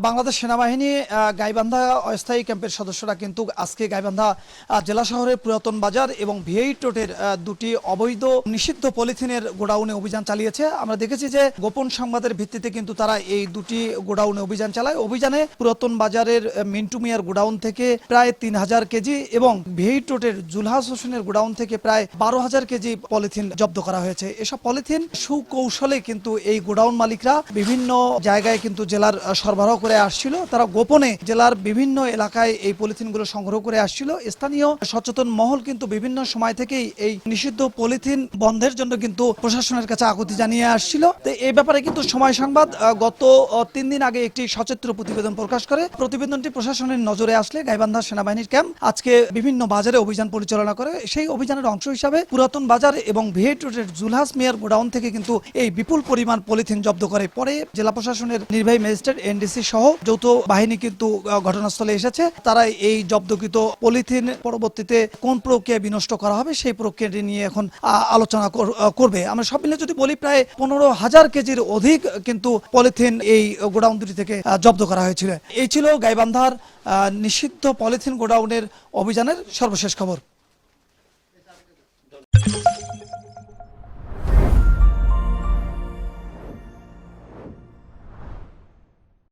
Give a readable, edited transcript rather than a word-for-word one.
বাংলাদেশ সেনাবাহিনী গাইবান্ধা অস্থায়ী ক্যাম্পের সদস্যরা কিন্তু আজকে গাইবান্ধা জেলা শহরের পুরাতন বাজার এবং ভিএইট রোডের দুটি অবৈধ নিষিদ্ধ পলিথিনের গোডাউনে অভিযান চালিয়েছে। আমরা দেখেছি যে গোপন সংবাদের ভিত্তিতে কিন্তু তারা এই দুটি গোডাউনে অভিযান চালায়। অভিযানে পুরাতন বাজারের মিন্টু মিয়ার গোডাউন থেকে প্রায় ৩,০০০ কেজি এবং ভিএইট রোডের জুলহাস হোসেনের গোডাউন থেকে প্রায় ১২,০০০ কেজি পলিথিন জব্দ করা হয়েছে। এসব পলিথিন সুকৌশলে কিন্তু এই গোডাউন মালিকরা বিভিন্ন জায়গায় কিন্তু জেলার সরবরাহ করে আসছিল। তারা গোপনে জেলার বিভিন্ন এলাকায় এই পলিথিনগুলো সংগ্রহ করে আসছিল। স্থানীয় সচেতন মহল কিন্তু বিভিন্ন সময় থেকেই এই নিষিদ্ধ পলিথিন বন্ধের জন্য কিন্তু প্রশাসনের কাছে আকুতি জানিয়ে আসছিল। তো এই ব্যাপারে কিন্তু সময় সংবাদ গত ৩ দিন আগে একটি সচিত্র প্রতিবেদন প্রকাশ করে। প্রতিবেদনটি প্রশাসনের নজরে আসলে গাইবান্ধা সেনাবাহিনীর ক্যাম্প আজকে বিভিন্ন বাজারে অভিযান পরিচালনা করে। সেই অভিযানের অংশ হিসাবে পুরাতন বাজার এবং ভিএইট রোডের জুলহাস মিয়ার গোডাউন থেকে কিন্তু এই বিপুল পরিমাণ পলিথিন জব্দ করে। পরে জেলা প্রশাসনের নির্বাহী ম্যাজিস্ট্রেট এনডিসি সহ যৌথ বাহিনী কিন্তু ঘটনাস্থলে এসেছে। তারা এই জব্দকৃত পলিথিন পরবর্তীতে কোন প্রক্রিয়ায় বিনষ্ট করা হবে সেই প্রক্রিয়াটি নিয়ে এখন আলোচনা করবে। আমরা সব মিলে যদি বলি প্রায় ১৫,০০০ কেজির অধিক কিন্তু পলিথিন এই গোডাউন দুটি থেকে জব্দ করা হয়েছিল। এই ছিল গাইবান্ধার নিষিদ্ধ পলিথিন গোডাউনের অভিযানের সর্বশেষ খবর।